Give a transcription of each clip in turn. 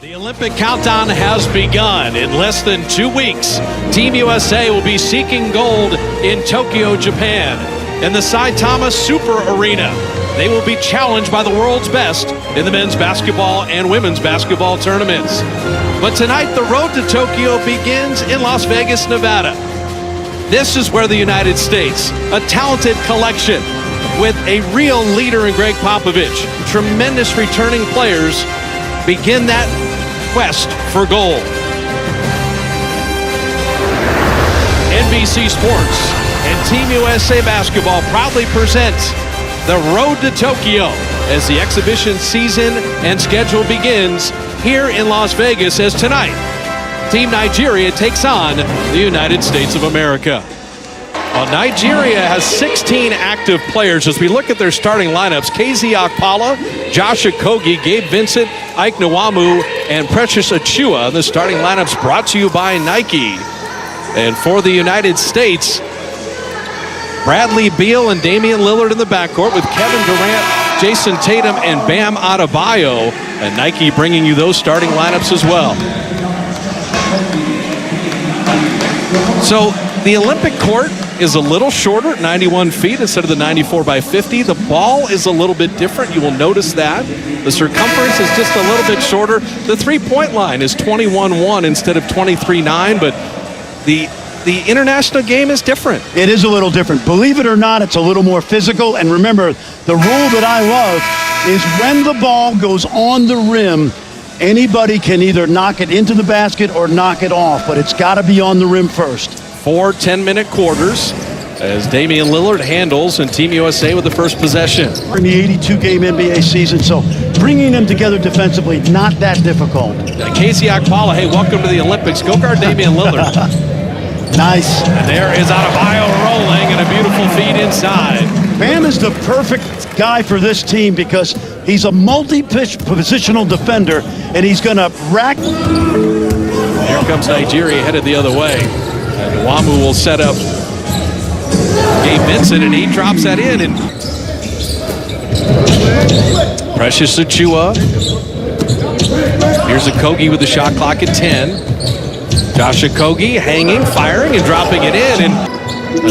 The Olympic countdown has begun. In less than 2 weeks, Team USA will be seeking gold in Tokyo, Japan. In the Saitama Super Arena, they will be challenged by the world's best in the men's basketball and women's basketball tournaments. But tonight, the road to Tokyo begins in Las Vegas, Nevada. This is where the United States, a talented collection with a real leader in Greg Popovich, tremendous returning players, begin that quest for gold. NBC Sports and Team USA Basketball proudly presents the Road to Tokyo as the exhibition season and schedule begins here in Las Vegas, as tonight, Team Nigeria takes on the United States of America. Well, Nigeria has 16 active players. As we look at their starting lineups, KZ Okpala, Josh Okogie, Gabe Vincent, Ike Nwamu, and Precious Achiuwa. The starting lineups brought to you by Nike. And for the United States, Bradley Beal and Damian Lillard in the backcourt with Kevin Durant, Jason Tatum, and Bam Adebayo. And Nike bringing you those starting lineups as well. So the Olympic court is a little shorter at 91 feet instead of the 94 by 50. The ball is a little bit different. You will notice that. The circumference is just a little bit shorter. The three-point line is 21-1 instead of 23-9, but the international game is different. It is a little different. Believe it or not, it's a little more physical. And remember, the rule that I love is when the ball goes on the rim, anybody can either knock it into the basket or knock it off, but it's got to be on the rim first. 4 10-minute quarters as Damian Lillard handles and Team USA with the first possession. In the 82-game NBA season, so bringing them together defensively, not that difficult. KZ Okpala, hey, welcome to the Olympics. Go guard Damian Lillard. Nice. And there is Adebayo rolling and a beautiful feed inside. Bam is the perfect guy for this team because he's a multi-positional defender, and he's going to rack. Here comes Nigeria headed the other way. And Nwamu will set up Gabe Vincent, and he drops that in. And Precious Achiuwa. Here's Okogie with the shot clock at 10. Josh Okogie hanging, firing, and dropping it in. And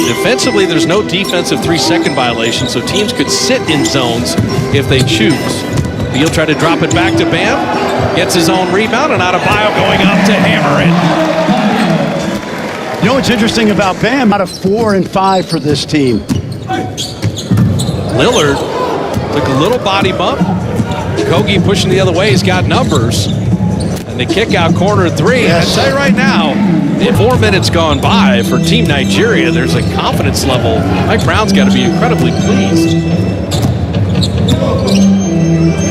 defensively, there's no defensive 3-second violation, so teams could sit in zones if they choose. Beal tried to drop it back to Bam. Gets his own rebound, and Adebayo going up to hammer it. You know what's interesting about Bam? Out of 4 and 5 for this team. Lillard took a little body bump. Okogie pushing the other way. He's got numbers. And the kick out corner 3. Yes. I tell you right now, in 4 minutes gone by for Team Nigeria, there's a confidence level. Mike Brown's got to be incredibly pleased.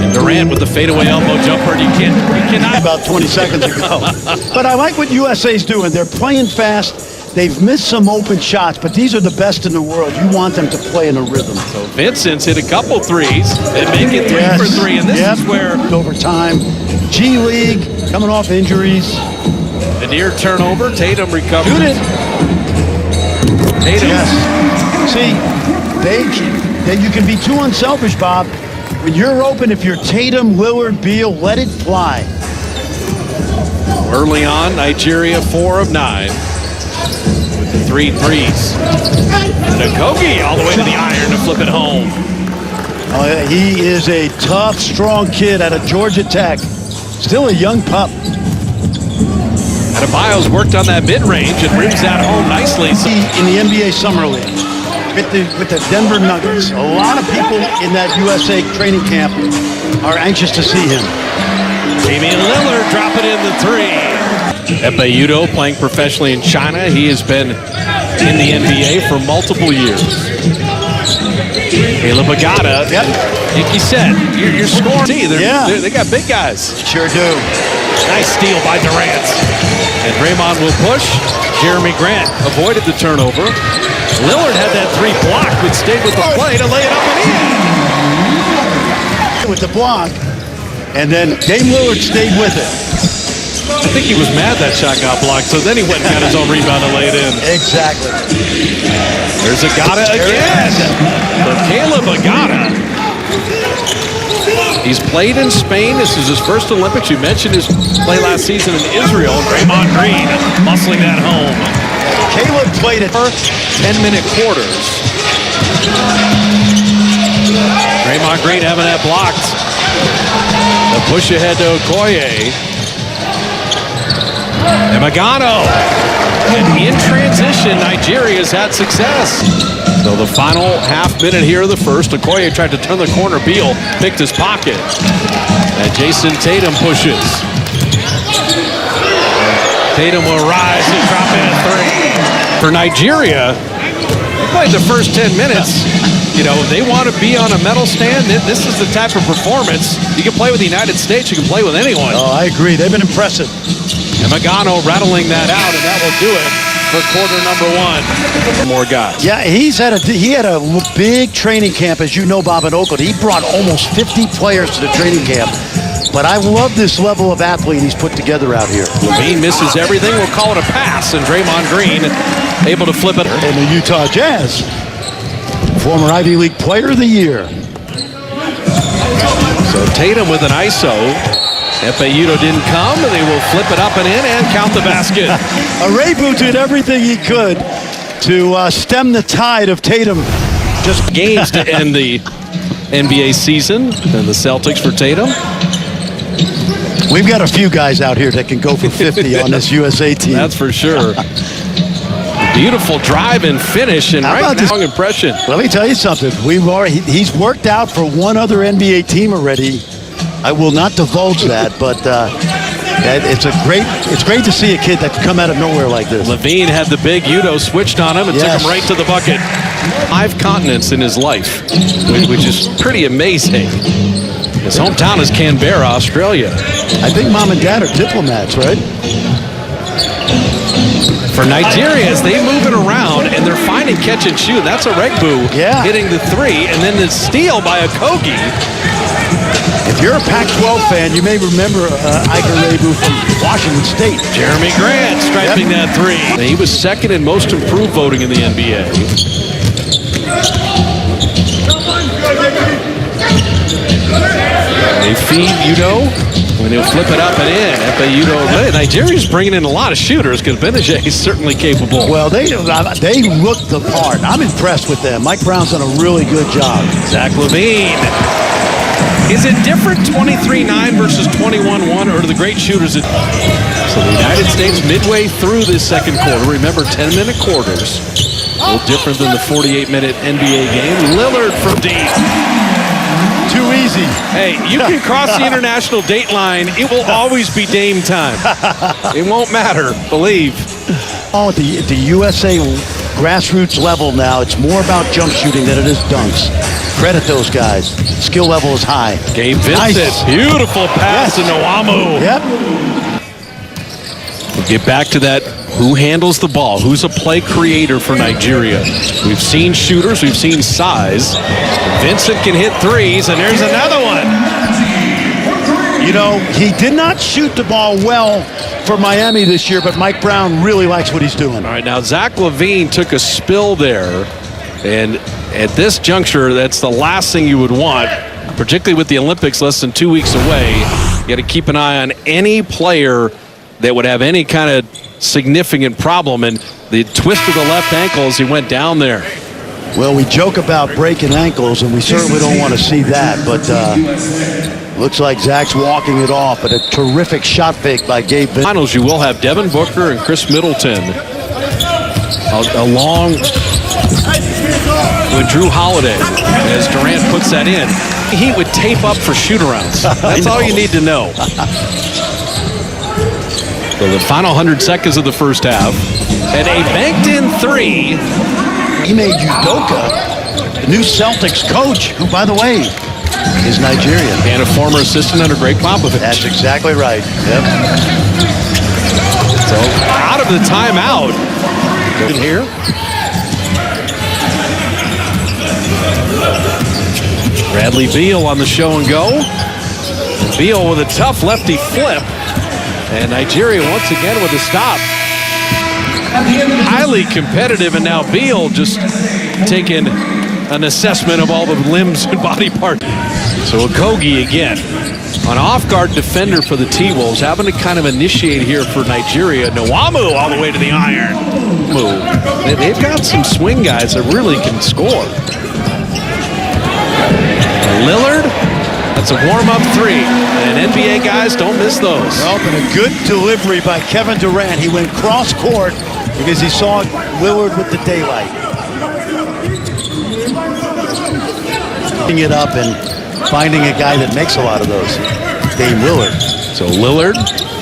And Durant with the fadeaway elbow jumper. You cannot. About 20 seconds ago. But I like what USA's doing. They're playing fast. They've missed some open shots, but these are the best in the world. You want them to play in a rhythm. So Vincent's hit a couple threes and make it 3 for 3. And this is where overtime. G League coming off injuries. The near turnover. Tatum recovers. Shoot it. Tatum. Yes. See, you can be too unselfish, Bob. When you're open, if you're Tatum, Lillard, Beal, let it fly. Early on, Nigeria 4 of 9 with the 3 threes. And Okogie all the way to the iron to flip it home. Oh, yeah, he is a tough, strong kid out of Georgia Tech. Still a young pup. Adebayo's worked on that mid-range and rims that home nicely. In the NBA Summer League with the Denver Nuggets. A lot of people in that USA training camp are anxious to see him. Damian Lillard dropping in the 3. Epe Udoh playing professionally in China. He has been in the NBA for multiple years. Caleb Agada. Yep. Like you said, you're scoring. They got big guys. Sure do. Nice steal by Durant. And Draymond will push. Jeremy Grant avoided the turnover. Lillard had that 3 blocked, but stayed with the play to lay it up and in. With the block, and then Dame Lillard stayed with it. I think he was mad that shot got blocked, so then he went and got his own rebound and laid it in. Exactly. There's Agada again. For Caleb Agada. He's played in Spain. This is his first Olympics. You mentioned his play last season in Israel. Draymond Green muscling that home. Caleb played it. 10-minute quarters. Draymond Green having that blocked. The push ahead to Okoye. And Magano. And in transition, Nigeria's had success. So the final half minute here of the first, Okoye tried to turn the corner. Beal picked his pocket. And Jason Tatum pushes. Tatum will rise and drop in a three. For Nigeria, they played the first 10 minutes. You know, they want to be on a medal stand. This is the type of performance. You can play with the United States. You can play with anyone. Oh, I agree. They've been impressive. And Magano rattling that out, and that will do it for quarter number one. More guys. Yeah, he had a big training camp, as you know, Bob, in Oakland. He brought almost 50 players to the training camp. But I love this level of athlete he's put together out here. LaVine misses everything. We'll call it a pass, and Draymond Green able to flip it. And the Utah Jazz, former Ivy League Player of the Year. So Tatum with an ISO. Ekpe didn't come. They will flip it up and in and count the basket. Arebu did everything he could to stem the tide of Tatum. Just games to end the NBA season. And the Celtics for Tatum. We've got a few guys out here that can go for 50 on this USA team. That's for sure. Beautiful drive and finish, and right now, impression. Let me tell you something. He's worked out for one other NBA team already. I will not divulge that, but it's great to see a kid that can come out of nowhere like this. LaVine had the big Udo switched on him and took him right to the bucket. 5 continents in his life, which is pretty amazing. His hometown is Canberra, Australia. I think mom and dad are diplomats, right? For Nigeria, as they move it around, and they're finding catch and shoot. That's Aregbu hitting the three, and then the steal by Okogie. If you're a Pac-12 fan, you may remember Ike Aregbu from Washington State. Jeremy Grant striping that three. He was second in most improved voting in the NBA. They feed Udo when he'll flip it up and in. Ekpe Nigeria's bringing in a lot of shooters because Benajay is certainly capable. Well, they look the part. I'm impressed with them. Mike Brown's done a really good job. Zach LaVine. Is it different 23-9 versus 21-1, or do the great shooters? So the United States midway through this second quarter. Remember, 10-minute quarters. A little different than the 48-minute NBA game. Lillard from deep. Too easy. Hey, you can cross the international date line. It will always be Dame time. It won't matter, believe. Oh, at the USA grassroots level now, it's more about jump shooting than it is dunks. Credit those guys. Skill level is high. Gabe Vincent, nice. Beautiful pass to Nwamu. Yep. We'll get back to that. Who handles the ball? Who's a play creator for Nigeria? We've seen shooters. We've seen size. Vincent can hit threes, and there's another one. You know, he did not shoot the ball well for Miami this year, but Mike Brown really likes what he's doing. All right, now Zach LaVine took a spill there, and at this juncture, that's the last thing you would want, particularly with the Olympics less than 2 weeks away. You got to keep an eye on any player that would have any kind of significant problem, and the twist of the left ankle as he went down there. Well, we joke about breaking ankles, and we certainly don't want to see that, but looks like Zach's walking it off, but a terrific shot fake by Gabe Vincent. Finals, you will have Devin Booker and Chris Middleton along with Drew Holiday as Durant puts that in. He would tape up for shoot-arounds. That's all you need to know. So the final 100 seconds of the first half, and a banked-in three. He made Udoka the new Celtics coach, who, by the way, is Nigerian. And a former assistant under Greg Popovich. That's exactly right. Yep. So out of the timeout. In here. Bradley Beal on the show and go. Beal with a tough lefty flip. And Nigeria once again with a stop. Highly competitive, and now Beal just taking an assessment of all the limbs and body parts. So Okogie again, an off-guard defender for the T-Wolves, having to kind of initiate here for Nigeria. Nwamu all the way to the iron. They've got some swing guys that really can score. Lillard, that's a warm-up three. And NBA guys, don't miss those. Well, but a good delivery by Kevin Durant. He went cross-court because he saw Lillard with the daylight. Picking it up and finding a guy that makes a lot of those. Dame Lillard. So Lillard,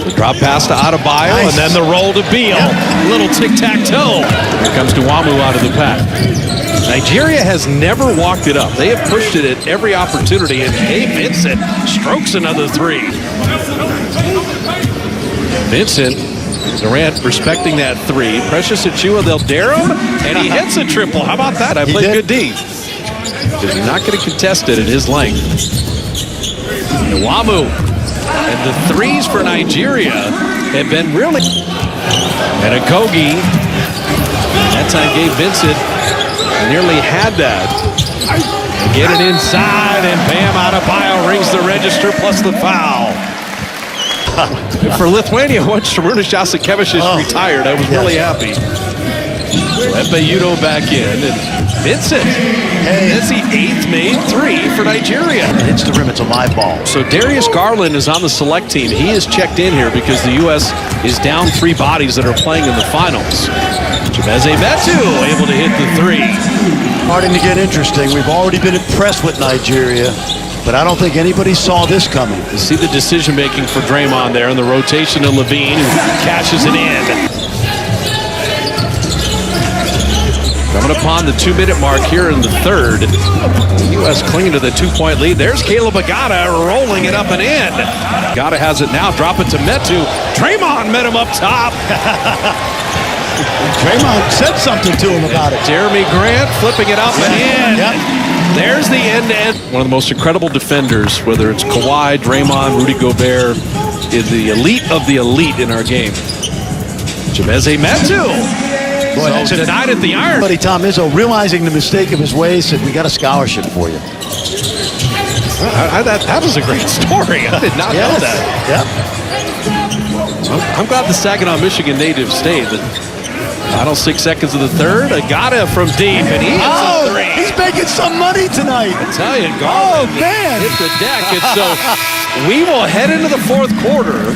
the drop pass to Adebayo, Nice. and then the roll to Beal. Yep. Little tic-tac-toe. Here comes Nwamu out of the pack. Nigeria has never walked it up. They have pushed it at every opportunity, and Gabe Vincent strokes another three. Vincent, Durant respecting that three. Precious Achiuwa, they'll dare him, and he hits a triple. How about that? I played did. good D. Because you're not going to contest it at his length. Nwamu. And the threes for Nigeria have been really... And Okogie, that time Gabe Vincent nearly had that. Get it inside, and Bam Adebayo rings the register plus the foul. For Lithuania, once Šarūnas Jasikevičius retired, I was really happy. Epe-Udoh back in, and Vincent. That's the 8th made three for Nigeria. Hits the rim, it's a live ball. So Darius Garland is on the select team. He is checked in here because the U.S. is down 3 bodies that are playing in the finals. Chimezie Metu able to hit the three. Starting to get interesting. We've already been impressed with Nigeria, but I don't think anybody saw this coming. You see the decision-making for Draymond there, and the rotation to Levine, who cashes it in. Coming upon the 2-minute mark here in the third. The U.S. clinging to the 2-point lead. There's Caleb Agada rolling it up and in. Agada has it now. Drop it to Metu. Draymond met him up top. Draymond said something to him about it. Jeremy Grant flipping it up and in. Yep. There's the end-to-end. One of the most incredible defenders, whether it's Kawhi, Draymond, Rudy Gobert, is the elite of the elite in our game. Chimezie Metu. Boy, So denied at the iron. Buddy Tom Izzo, realizing the mistake of his ways, said, we got a scholarship for you. That was a great story. I did not know that. Yep. I'm glad the Saginaw, Michigan native stayed. The final 6 seconds of the third. Agada from deep, and he hits a three. He's making some money tonight. I tell you, Garland man. hit the deck. And so we will head into the fourth quarter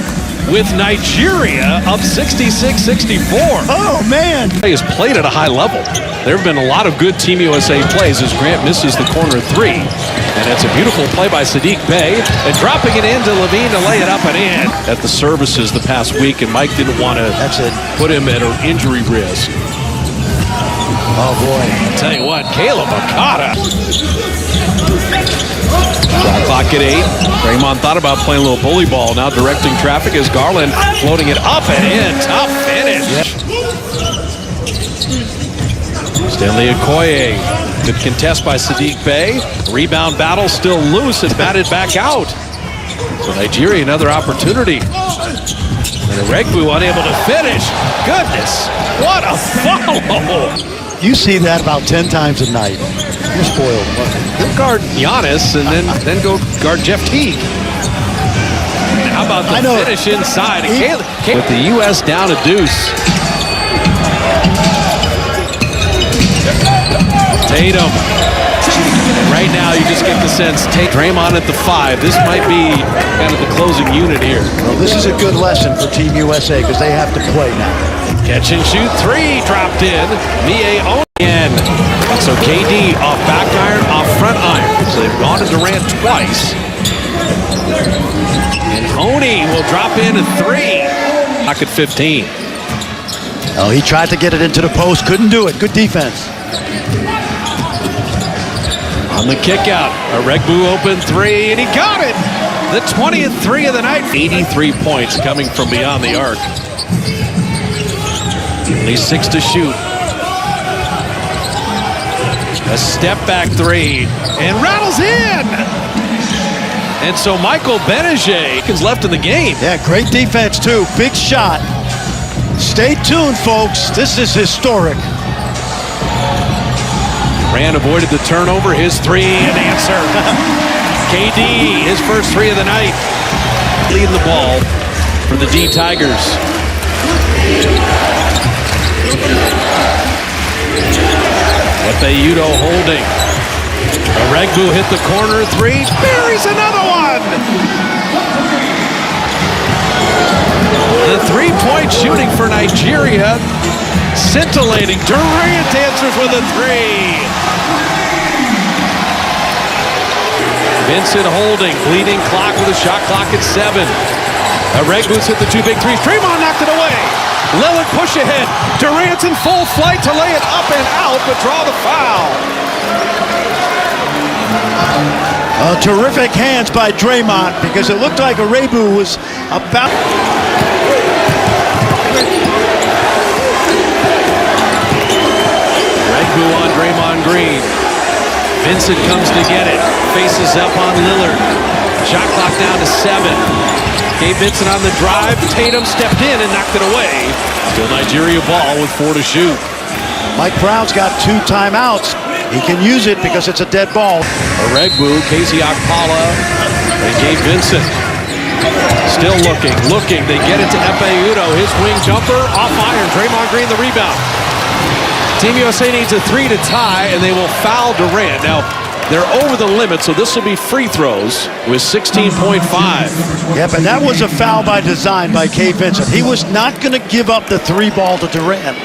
with Nigeria up 66-64. Oh, man. He has played at a high level. There have been a lot of good Team USA plays as Grant misses the corner three. And it's a beautiful play by Saddiq Bey. And dropping it into Levine to lay it up and in. At the services the past week, and Mike didn't want to put him at an injury risk. Oh, boy. I'll tell you what, Caleb Agada. Shot clock at 8. Draymond thought about playing a little bully ball. Now directing traffic as Garland floating it up and in. Tough finish. Stanley Okoye. Good contest by Saddiq Bey. Rebound battle still loose and batted back out. So Nigeria another opportunity. And Regbu unable to finish. Goodness, what a follow. You see that about 10 times a night. You're spoiled. Go guard Giannis and then go guard Jeff Teague. How about the finish inside? With the U.S. down a deuce. Tatum. And right now you just get the sense, take Draymond at the 5. This might be kind of the closing unit here. Well, this is a good lesson for Team USA because they have to play now. Catch and shoot 3 dropped in. Mie again. So KD off back iron, off front iron. So they've gone to Durant twice. And Oni will drop in a 3. Back at 15. Oh, he tried to get it into the post, couldn't do it. Good defense. On the kick out, a Regbu open 3, and he got it. The 20th 3 of the night. 83 points coming from beyond the arc. Only 6 to shoot. A step back 3, and rattles in. And so Michael Gbinije is left in the game. Yeah, great defense too. Big shot. Stay tuned, folks. This is historic. Durant avoided the turnover. His three, an answer. KD, his first three of the night. Leading the ball for the D Tigers. Efeudo holding. Aregbu hit the corner three. Buries another one. The three-point shooting for Nigeria. Scintillating. Durant answers with a three. Vincent holding. Bleeding clock with a shot clock at 7. Aregbu's hit the two big threes. Draymond knocked it away. Lillard push ahead. Durant's in full flight to lay it up and out, but draw the foul. Terrific hands by Draymond, because it looked like Aregbu was about... Aregbu on Draymond Green. Vincent comes to get it. Faces up on Lillard. Shot clock down to 7. Gabe Vincent on the drive. Tatum stepped in and knocked it away. Still Nigeria ball with 4 to shoot. Mike Brown's got 2 timeouts. He can use it because it's a dead ball. Aregbu, Casey Okpala, and Gabe Vincent. Still looking. They get it to Efeudo. His wing jumper off iron. Draymond Green the rebound. Team USA needs a 3 to tie, and they will foul Durant. Now, they're over the limit, so this will be free throws with 16.5. Yep, and that was a foul by design by Gabe Vincent. He was not going to give up the 3 ball to Durant.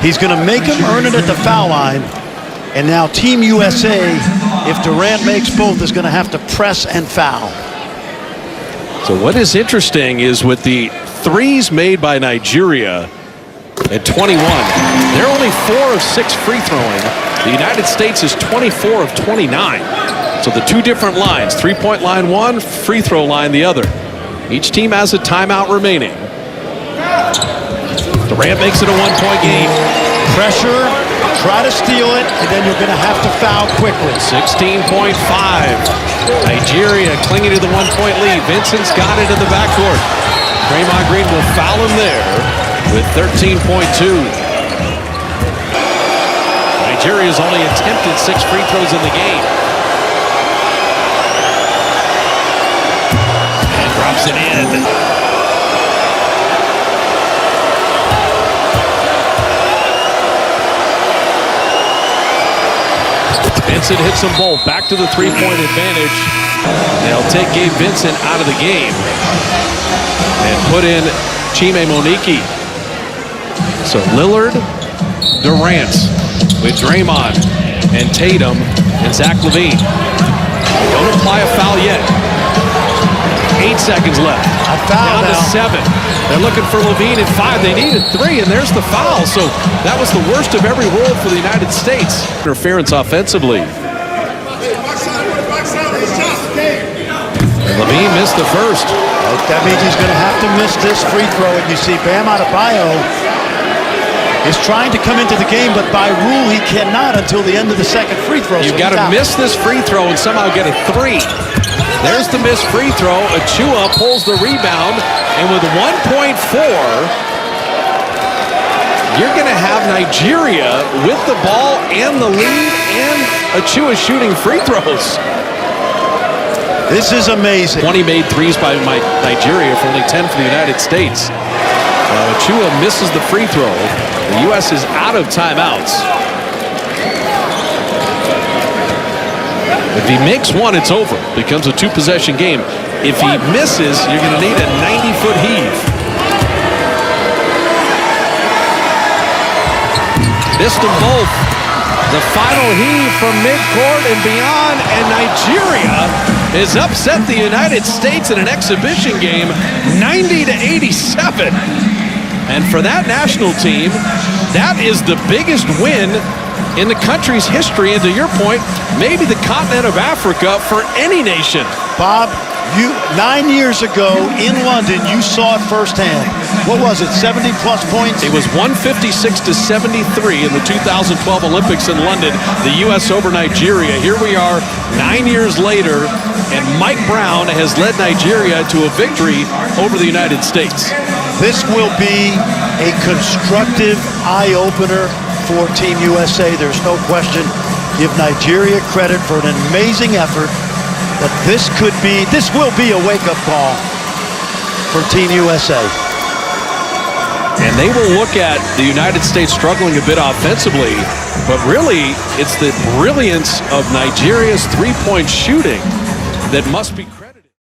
He's going to make him earn it at the foul line. And now Team USA, if Durant makes both, is going to have to press and foul. So what is interesting is with the threes made by Nigeria at 21, they're only 4 of 6 free throwing. The United States is 24 of 29. So the 2 different lines, 3-point line one, free throw line the other. Each team has a timeout remaining. Durant makes it a 1-point game. Pressure, try to steal it, and then you're going to have to foul quickly. 16.5. Nigeria clinging to the 1-point lead. Vincent's got it in the backcourt. Draymond Green will foul him there with 13.2. Nigeria's only attempted 6 free throws in the game. And drops it in. Vincent hits them both. Back to the 3-point advantage. They'll take Gabe Vincent out of the game and put in Chime Moniki. So Lillard, Durant with Draymond and Tatum and Zach LaVine. Don't apply a foul yet. 8 seconds left. A foul down to now. 7. They're looking for LaVine at 5. They needed 3, and there's the foul. So that was the worst of every world for the United States. Interference offensively. And LaVine missed the first. That means he's going to have to miss this free throw. And you see Bam Adebayo is trying to come into the game, but by rule he cannot until the end of the second free throw. You've got to miss this free throw and somehow get a 3. There's the missed free throw. Achua pulls the rebound, and with 1.4, you're going to have Nigeria with the ball and the lead, and Achua shooting free throws. This is amazing. 20 made threes by Nigeria for only 10 for the United States. Achua misses the free throw. The U.S. is out of timeouts. If he makes one, it's over. Becomes a 2-possession game. If he misses, you're going to need a 90-foot heave. Missed them both. The final heave from midcourt and beyond, and Nigeria has upset the United States in an exhibition game, 90-87. And for that national team, that is the biggest win in the country's history, and to your point, maybe the continent of Africa for any nation. Bob, 9 years ago in London, you saw it firsthand. What was it, 70-plus points? It was 156-73 in the 2012 Olympics in London, the U.S. over Nigeria. Here we are 9 years later, and Mike Brown has led Nigeria to a victory over the United States. This will be a constructive eye-opener for Team USA. There's no question. give Nigeria credit for an amazing effort, but this will be a wake-up call for Team USA. And they will look at the United States struggling a bit offensively, but really it's the brilliance of Nigeria's three-point shooting that must be